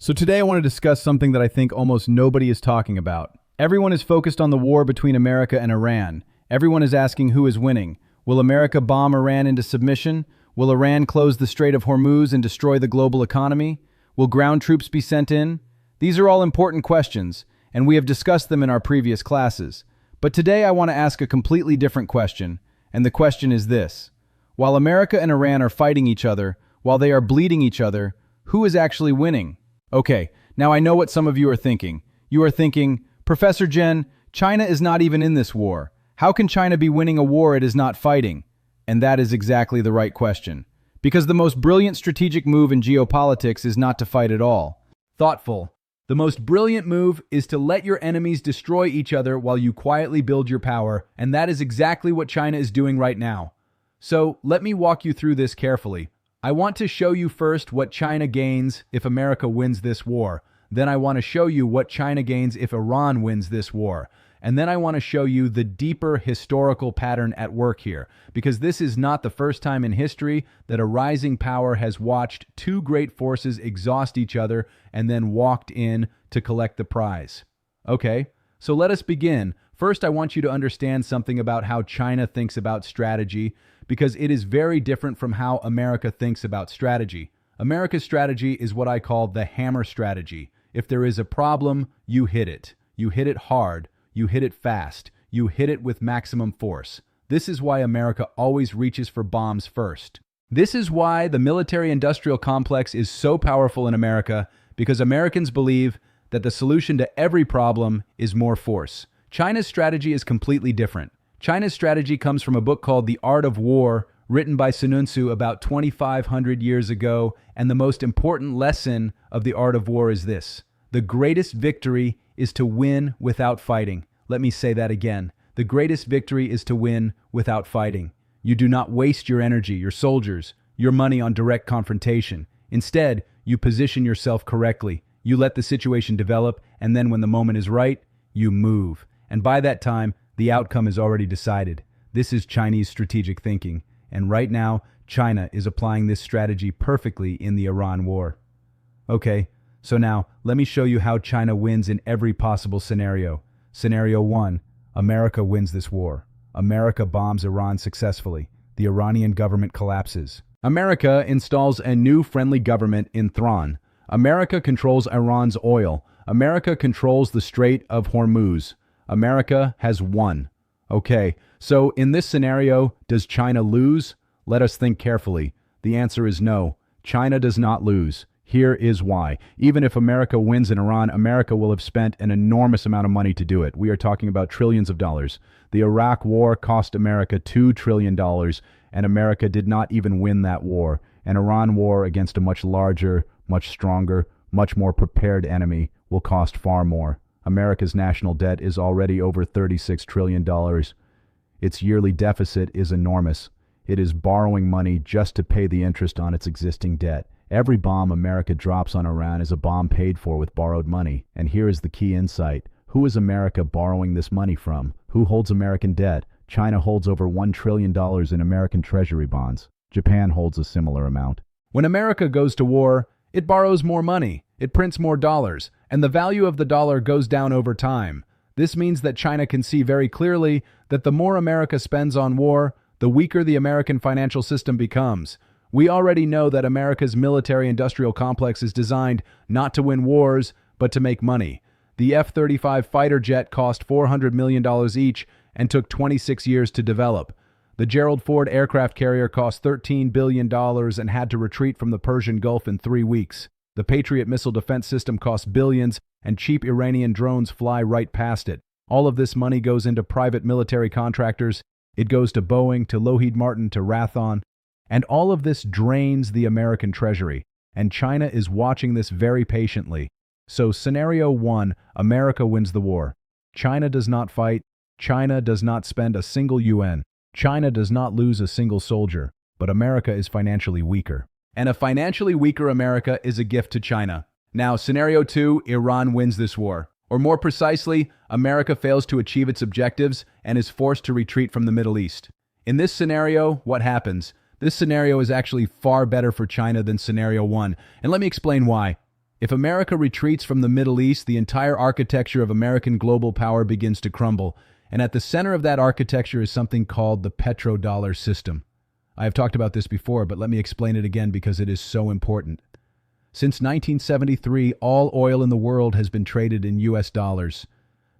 So today I want to discuss something that I think almost nobody is talking about. Everyone is focused on the war between America and Iran. Everyone is asking who is winning. Will America bomb Iran into submission? Will Iran close the Strait of Hormuz and destroy the global economy? Will ground troops be sent in? These are all important questions, and we have discussed them in our previous classes. But today I want to ask a completely different question, and the question is this. While America and Iran are fighting each other, while they are bleeding each other, who is actually winning? Okay, now I know what some of you are thinking. You are thinking, Professor Jen, China is not even in this war. How can China be winning a war it is not fighting? And that is exactly the right question. Because the most brilliant strategic move in geopolitics is not to fight at all. Thoughtful. The most brilliant move is to let your enemies destroy each other while you quietly build your power, and that is exactly what China is doing right now. So, let me walk you through this carefully. I want to show you first what China gains if America wins this war. Then I want to show you what China gains if Iran wins this war. And then I want to show you the deeper historical pattern at work here, because this is not the first time in history that a rising power has watched two great forces exhaust each other and then walked in to collect the prize. Okay, so let us begin. First, I want you to understand something about how China thinks about strategy, because it is very different from how America thinks about strategy. America's strategy is what I call the hammer strategy. If there is a problem, you hit it. You hit it hard. You hit it fast. You hit it with maximum force. This is why America always reaches for bombs first. This is why the military-industrial complex is so powerful in America, because Americans believe that the solution to every problem is more force. China's strategy is completely different. China's strategy comes from a book called The Art of War, written by Sun Tzu about 2,500 years ago, and the most important lesson of the art of war is this. The greatest victory is to win without fighting. Let me say that again. The greatest victory is to win without fighting. You do not waste your energy, your soldiers, your money on direct confrontation. Instead, you position yourself correctly. You let the situation develop, and then when the moment is right, you move. And by that time, the outcome is already decided. This is Chinese strategic thinking. And right now, China is applying this strategy perfectly in the Iran war. Okay, so now let me show you how China wins in every possible scenario. Scenario 1, America wins this war. America bombs Iran successfully. The Iranian government collapses. America installs a new friendly government in Tehran. America controls Iran's oil. America controls the Strait of Hormuz. America has won. Okay, so in this scenario, does China lose? Let us think carefully. The answer is no. China does not lose. Here is why. Even if America wins in Iran, America will have spent an enormous amount of money to do it. We are talking about trillions of dollars. The Iraq War cost America $2 trillion, and America did not even win that war. An Iran war against a much larger, much stronger, much more prepared enemy will cost far more. America's national debt is already over $36 trillion. Its yearly deficit is enormous. It is borrowing money just to pay the interest on its existing debt. Every bomb America drops on Iran is a bomb paid for with borrowed money. And here is the key insight. Who is America borrowing this money from? Who holds American debt? China holds over $1 trillion in American treasury bonds. Japan holds a similar amount. When America goes to war, it borrows more money. It prints more dollars, and the value of the dollar goes down over time. This means that China can see very clearly that the more America spends on war, the weaker the American financial system becomes. We already know that America's military-industrial complex is designed not to win wars, but to make money. The F-35 fighter jet cost $400 million each and took 26 years to develop. The Gerald Ford aircraft carrier cost $13 billion and had to retreat from the Persian Gulf in 3 weeks. The Patriot missile defense system costs billions, and cheap Iranian drones fly right past it. All of this money goes into private military contractors. It goes to Boeing, to Lockheed Martin, to Raytheon. And all of this drains the American treasury. And China is watching this very patiently. So scenario 1, America wins the war. China does not fight. China does not spend a single UN. China does not lose a single soldier. But America is financially weaker. And a financially weaker America is a gift to China. Now, scenario 2, Iran wins this war. Or more precisely, America fails to achieve its objectives and is forced to retreat from the Middle East. In this scenario, what happens? This scenario is actually far better for China than scenario 1, and let me explain why. If America retreats from the Middle East, the entire architecture of American global power begins to crumble, and at the center of that architecture is something called the petrodollar system. I have talked about this before, but let me explain it again because it is so important. Since 1973, all oil in the world has been traded in US dollars.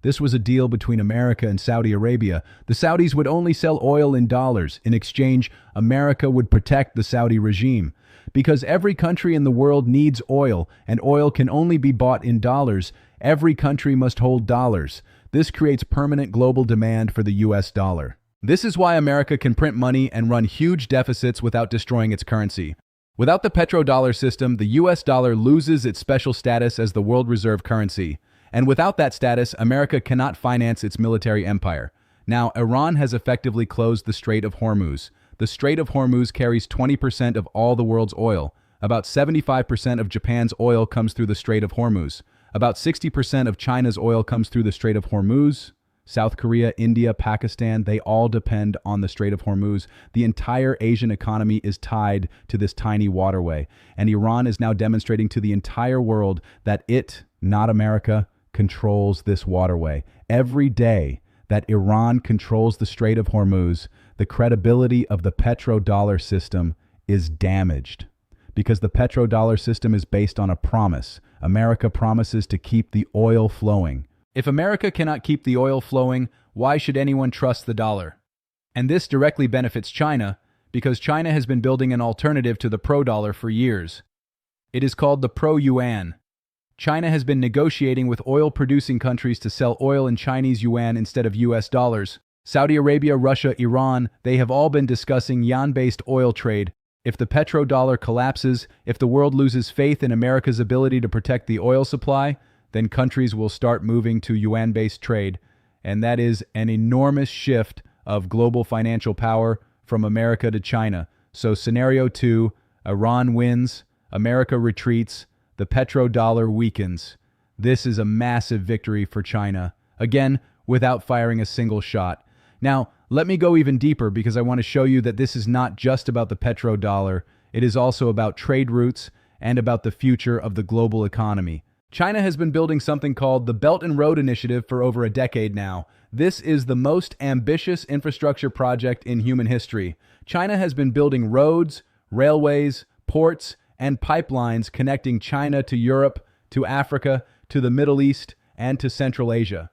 This was a deal between America and Saudi Arabia. The Saudis would only sell oil in dollars. In exchange, America would protect the Saudi regime. Because every country in the world needs oil, and oil can only be bought in dollars, every country must hold dollars. This creates permanent global demand for the US dollar. This is why America can print money and run huge deficits without destroying its currency. Without the petrodollar system, the US dollar loses its special status as the world reserve currency. And without that status, America cannot finance its military empire. Now, Iran has effectively closed the Strait of Hormuz. The Strait of Hormuz carries 20% of all the world's oil. About 75% of Japan's oil comes through the Strait of Hormuz. About 60% of China's oil comes through the Strait of Hormuz. South Korea, India, Pakistan, they all depend on the Strait of Hormuz. The entire Asian economy is tied to this tiny waterway. And Iran is now demonstrating to the entire world that it, not America, controls this waterway. Every day that Iran controls the Strait of Hormuz, the credibility of the petrodollar system is damaged. Because the petrodollar system is based on a promise. America promises to keep the oil flowing. If America cannot keep the oil flowing, why should anyone trust the dollar? And this directly benefits China, because China has been building an alternative to the pro-dollar for years. It is called the pro-yuan. China has been negotiating with oil-producing countries to sell oil in Chinese yuan instead of US dollars. Saudi Arabia, Russia, Iran, they have all been discussing yuan-based oil trade. If the petrodollar collapses, if the world loses faith in America's ability to protect the oil supply, then countries will start moving to yuan-based trade. And that is an enormous shift of global financial power from America to China. So scenario 2, Iran wins, America retreats, the petrodollar weakens. This is a massive victory for China. Again, without firing a single shot. Now, let me go even deeper because I want to show you that this is not just about the petrodollar. It is also about trade routes and about the future of the global economy. China has been building something called the Belt and Road Initiative for over a decade now. This is the most ambitious infrastructure project in human history. China has been building roads, railways, ports, and pipelines connecting China to Europe, to Africa, to the Middle East, and to Central Asia.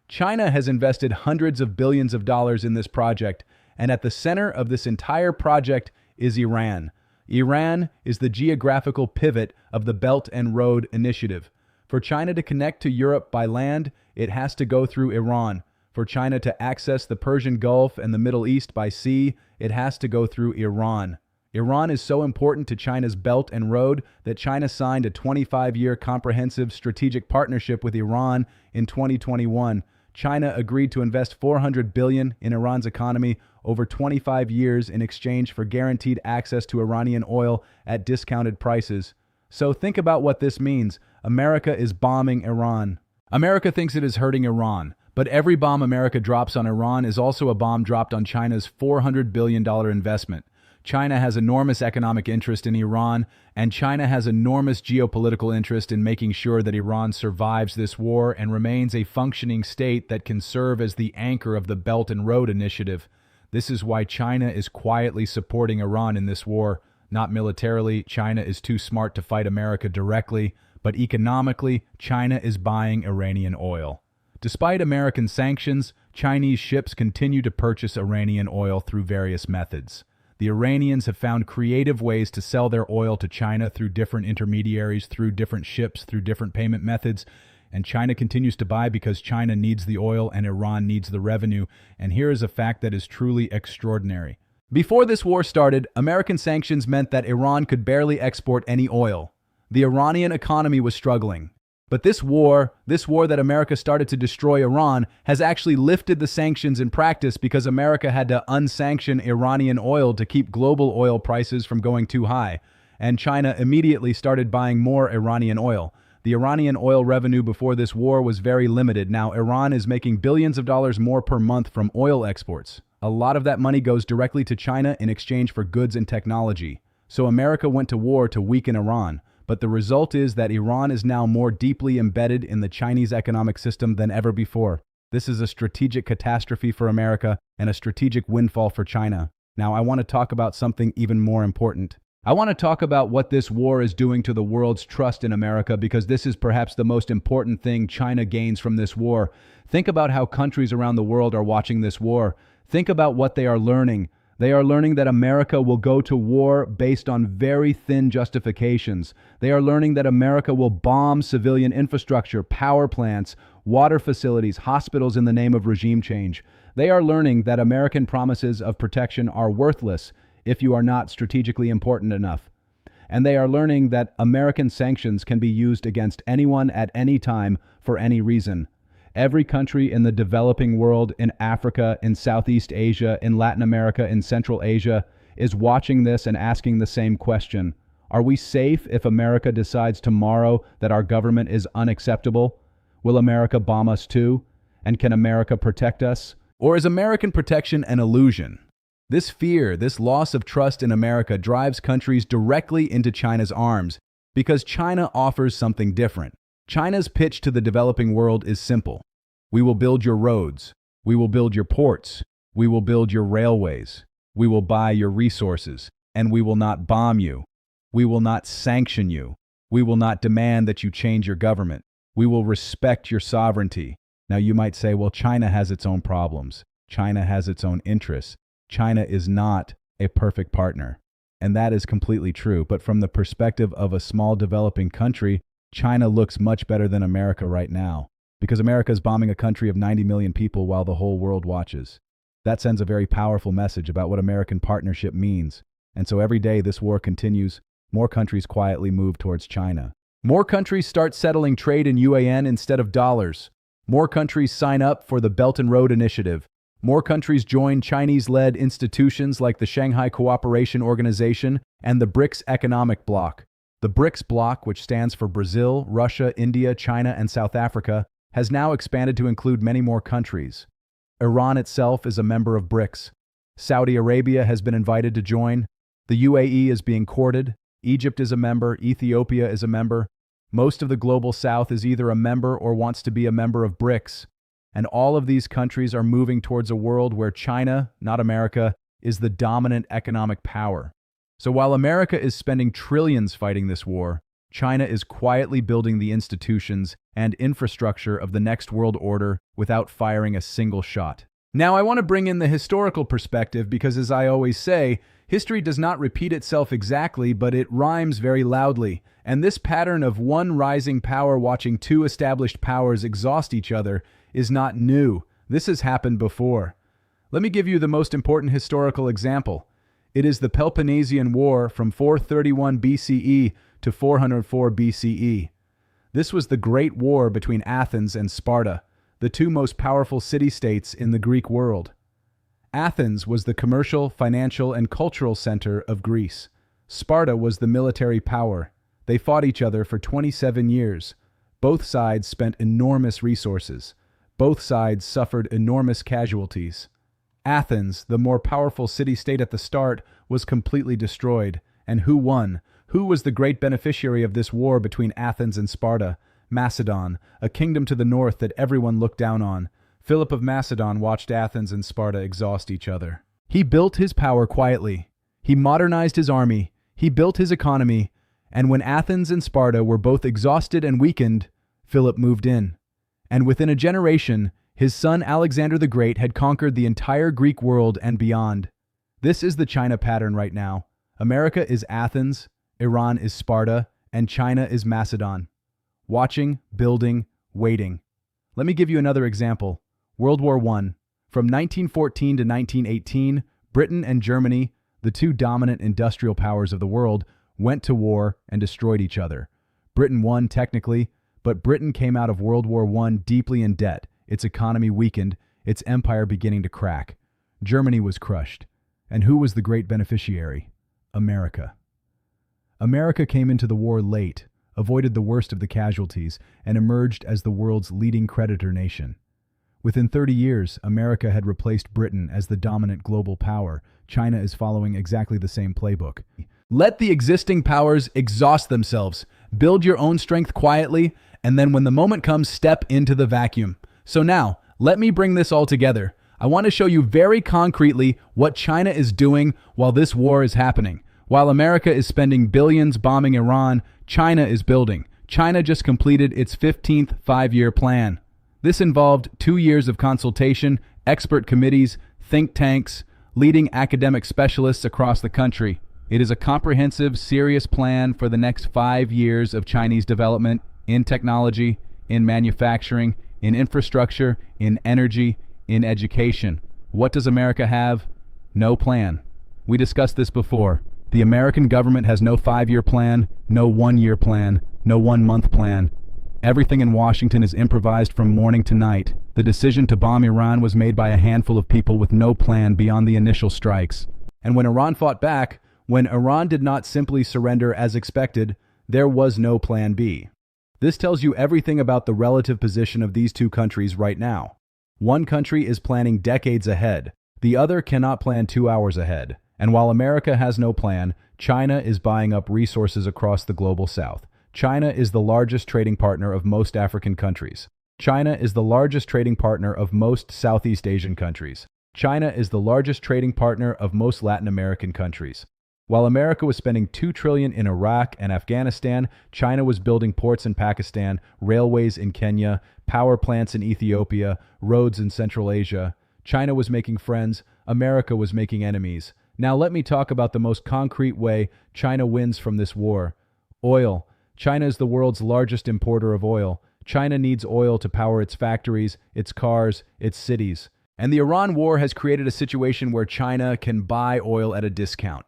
China has invested hundreds of billions of dollars in this project, and at the center of this entire project is Iran. Iran is the geographical pivot of the Belt and Road Initiative. For China to connect to Europe by land, it has to go through Iran. For China to access the Persian Gulf and the Middle East by sea, it has to go through Iran. Iran is so important to China's Belt and Road that China signed a 25-year comprehensive strategic partnership with Iran in 2021. China agreed to invest $400 billion in Iran's economy over 25 years in exchange for guaranteed access to Iranian oil at discounted prices. So think about what this means. America is bombing Iran. America thinks it is hurting Iran, but every bomb America drops on Iran is also a bomb dropped on China's $400 billion investment. China has enormous economic interest in Iran, and China has enormous geopolitical interest in making sure that Iran survives this war and remains a functioning state that can serve as the anchor of the Belt and Road Initiative. This is why China is quietly supporting Iran in this war. Not militarily, China is too smart to fight America directly, but economically, China is buying Iranian oil. Despite American sanctions, Chinese ships continue to purchase Iranian oil through various methods. The Iranians have found creative ways to sell their oil to China through different intermediaries, through different ships, through different payment methods. And China continues to buy because China needs the oil and Iran needs the revenue. And here is a fact that is truly extraordinary. Before this war started, American sanctions meant that Iran could barely export any oil. The Iranian economy was struggling. But this war that America started to destroy Iran, has actually lifted the sanctions in practice because America had to unsanction Iranian oil to keep global oil prices from going too high. And China immediately started buying more Iranian oil. The Iranian oil revenue before this war was very limited. Now, Iran is making billions of dollars more per month from oil exports. A lot of that money goes directly to China in exchange for goods and technology. So America went to war to weaken Iran. But the result is that Iran is now more deeply embedded in the Chinese economic system than ever before. This is a strategic catastrophe for America and a strategic windfall for China. Now, I want to talk about something even more important. I want to talk about what this war is doing to the world's trust in America, because this is perhaps the most important thing China gains from this war. Think about how countries around the world are watching this war. Think about what they are learning. They are learning that America will go to war based on very thin justifications. They are learning that America will bomb civilian infrastructure, power plants, water facilities, hospitals in the name of regime change. They are learning that American promises of protection are worthless if you are not strategically important enough. And they are learning that American sanctions can be used against anyone at any time for any reason. Every country in the developing world, in Africa, in Southeast Asia, in Latin America, in Central Asia, is watching this and asking the same question. Are we safe if America decides tomorrow that our government is unacceptable? Will America bomb us too? And can America protect us? Or is American protection an illusion? This fear, this loss of trust in America drives countries directly into China's arms because China offers something different. China's pitch to the developing world is simple. We will build your roads. We will build your ports. We will build your railways. We will buy your resources. And we will not bomb you. We will not sanction you. We will not demand that you change your government. We will respect your sovereignty. Now you might say, well, China has its own problems. China has its own interests. China is not a perfect partner. And that is completely true. But from the perspective of a small developing country, China looks much better than America right now, because America is bombing a country of 90 million people while the whole world watches. That sends a very powerful message about what American partnership means. And so every day this war continues, more countries quietly move towards China. More countries start settling trade in yuan instead of dollars. More countries sign up for the Belt and Road Initiative. More countries join Chinese-led institutions like the Shanghai Cooperation Organization and the BRICS economic bloc. The BRICS bloc, which stands for Brazil, Russia, India, China, and South Africa, has now expanded to include many more countries. Iran itself is a member of BRICS. Saudi Arabia has been invited to join. The UAE is being courted. Egypt is a member. Ethiopia is a member. Most of the global south is either a member or wants to be a member of BRICS. And all of these countries are moving towards a world where China, not America, is the dominant economic power. So while America is spending trillions fighting this war, China is quietly building the institutions and infrastructure of the next world order without firing a single shot. Now, I want to bring in the historical perspective because, as I always say, history does not repeat itself exactly, but it rhymes very loudly. And this pattern of one rising power watching two established powers exhaust each other is not new. This has happened before. Let me give you the most important historical example. It is the Peloponnesian War from 431 BCE to 404 BCE. This was the Great War between Athens and Sparta, the two most powerful city-states in the Greek world. Athens was the commercial, financial, and cultural center of Greece. Sparta was the military power. They fought each other for 27 years. Both sides spent enormous resources. Both sides suffered enormous casualties. Athens, the more powerful city-state at the start, was completely destroyed. And who won? Who was the great beneficiary of this war between Athens and Sparta? Macedon, a kingdom to the north that everyone looked down on. Philip of Macedon watched Athens and Sparta exhaust each other. He built his power quietly. He modernized his army. He built his economy. And when Athens and Sparta were both exhausted and weakened, Philip moved in. And within a generation, his son Alexander the Great had conquered the entire Greek world and beyond. This is the China pattern right now. America is Athens, Iran is Sparta, and China is Macedon. Watching, building, waiting. Let me give you another example. World War I. From 1914 to 1918, Britain and Germany, the two dominant industrial powers of the world, went to war and destroyed each other. Britain won technically, but Britain came out of World War I deeply in debt, its economy weakened, its empire beginning to crack. Germany was crushed. And who was the great beneficiary? America. America came into the war late, avoided the worst of the casualties, and emerged as the world's leading creditor nation. Within 30 years, America had replaced Britain as the dominant global power. China is following exactly the same playbook. Let the existing powers exhaust themselves. Build your own strength quietly, and then when the moment comes, step into the vacuum. So now, let me bring this all together. I want to show you very concretely what China is doing while this war is happening. While America is spending billions bombing Iran, China is building. China just completed its 15th five-year plan. This involved 2 years of consultation, expert committees, think tanks, leading academic specialists across the country. It is a comprehensive, serious plan for the next 5 years of Chinese development in technology, in manufacturing, in infrastructure, in energy, in education. What does America have? No plan. We discussed this before. The American government has no 5-year plan, no 1-year plan, no 1-month plan. Everything in Washington is improvised from morning to night. The decision to bomb Iran was made by a handful of people with no plan beyond the initial strikes. And when Iran fought back, when Iran did not simply surrender as expected, there was no plan B. This tells you everything about the relative position of these two countries right now. One country is planning decades ahead. The other cannot plan 2 hours ahead. And while America has no plan, China is buying up resources across the global south. China is the largest trading partner of most African countries. China is the largest trading partner of most Southeast Asian countries. China is the largest trading partner of most Latin American countries. While America was spending $2 trillion in Iraq and Afghanistan, China was building ports in Pakistan, railways in Kenya, power plants in Ethiopia, roads in Central Asia. China was making friends, America was making enemies. Now let me talk about the most concrete way China wins from this war. Oil. China is the world's largest importer of oil. China needs oil to power its factories, its cars, its cities. And the Iran war has created a situation where China can buy oil at a discount.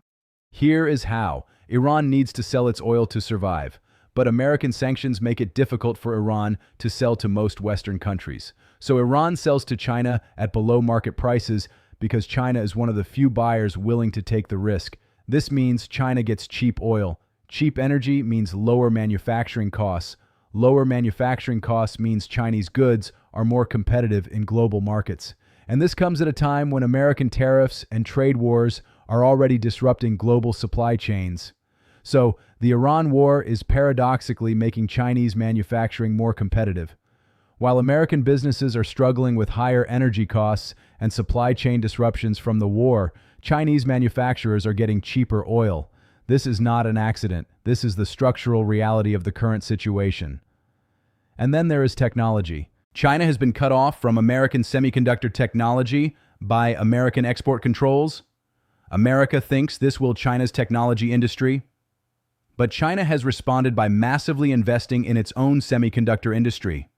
Here is how. Iran needs to sell its oil to survive, but American sanctions make it difficult for Iran to sell to most Western countries. So Iran sells to China at below market prices because China is one of the few buyers willing to take the risk. This means China gets cheap oil. Cheap energy means lower manufacturing costs. Lower manufacturing costs means Chinese goods are more competitive in global markets. And this comes at a time when American tariffs and trade wars are already disrupting global supply chains. So, the Iran war is paradoxically making Chinese manufacturing more competitive. While American businesses are struggling with higher energy costs and supply chain disruptions from the war, Chinese manufacturers are getting cheaper oil. This is not an accident. This is the structural reality of the current situation. And then there is technology. China has been cut off from American semiconductor technology by American export controls. America thinks this will China's technology industry. But China has responded by massively investing in its own semiconductor industry.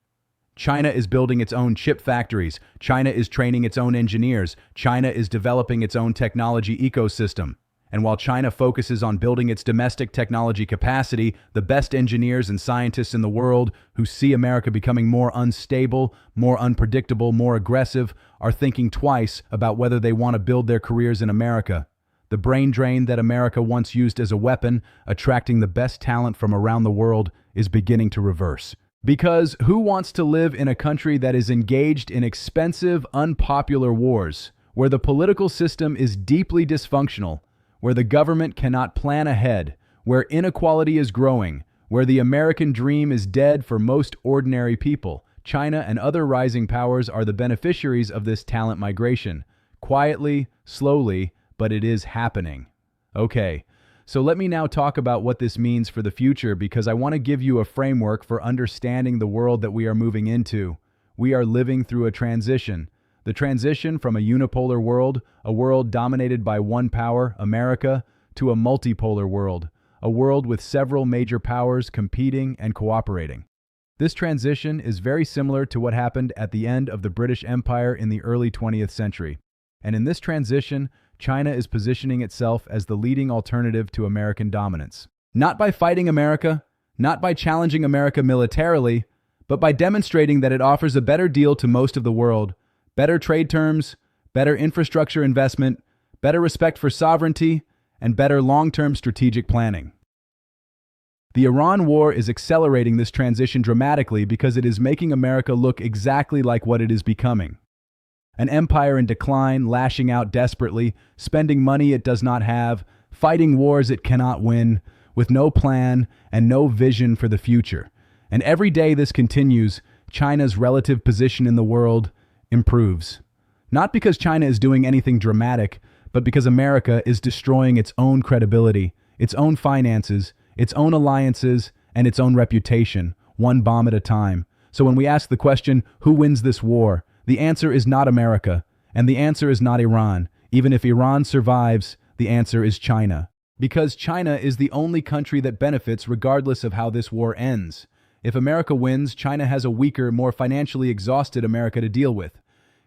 China is building its own chip factories. China is training its own engineers. China is developing its own technology ecosystem. And while China focuses on building its domestic technology capacity, the best engineers and scientists in the world who see America becoming more unstable, more unpredictable, more aggressive, are thinking twice about whether they want to build their careers in America. The brain drain that America once used as a weapon, attracting the best talent from around the world, is beginning to reverse. Because who wants to live in a country that is engaged in expensive, unpopular wars, where the political system is deeply dysfunctional, where the government cannot plan ahead, where inequality is growing, where the American dream is dead for most ordinary people? China and other rising powers are the beneficiaries of this talent migration. Quietly, slowly, but it is happening. Okay, so let me now talk about what this means for the future, because I want to give you a framework for understanding the world that we are moving into. We are living through a transition. The transition from a unipolar world, a world dominated by one power, America, to a multipolar world, a world with several major powers competing and cooperating. This transition is very similar to what happened at the end of the British Empire in the early 20th century. And in this transition, China is positioning itself as the leading alternative to American dominance. Not by fighting America, not by challenging America militarily, but by demonstrating that it offers a better deal to most of the world, better trade terms, better infrastructure investment, better respect for sovereignty, and better long-term strategic planning. The Iran war is accelerating this transition dramatically because it is making America look exactly like what it is becoming. An empire in decline, lashing out desperately, spending money it does not have, fighting wars it cannot win, with no plan and no vision for the future. And every day this continues, China's relative position in the world improves. Not because China is doing anything dramatic, but because America is destroying its own credibility, its own finances, its own alliances, and its own reputation, one bomb at a time. So when we ask the question, who wins this war? The answer is not America, and the answer is not Iran. Even if Iran survives, the answer is China. Because China is the only country that benefits regardless of how this war ends. If America wins, China has a weaker, more financially exhausted America to deal with.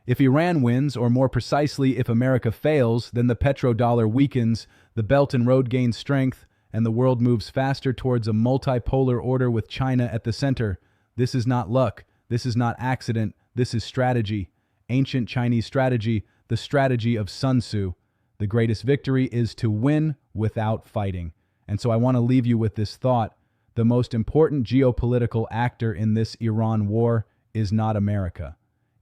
If Iran wins, or more precisely, if America fails, then the petrodollar weakens, the Belt and Road gains strength, and the world moves faster towards a multipolar order with China at the center. This is not luck. This is not accident. This is strategy. Ancient Chinese strategy, the strategy of Sun Tzu. The greatest victory is to win without fighting. And so I want to leave you with this thought. The most important geopolitical actor in this Iran war is not America.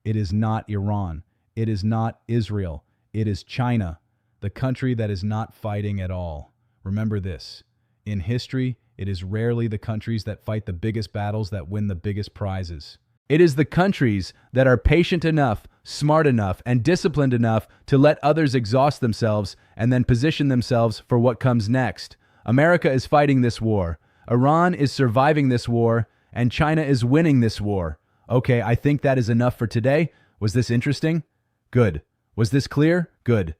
It is not Iran. It is not Israel. It is China, the country that is not fighting at all. Remember this. In history, it is rarely the countries that fight the biggest battles that win the biggest prizes. It is the countries that are patient enough, smart enough, and disciplined enough to let others exhaust themselves and then position themselves for what comes next. America is fighting this war. Iran is surviving this war, and China is winning this war. Okay, I think that is enough for today. Was this interesting? Good. Was this clear? Good.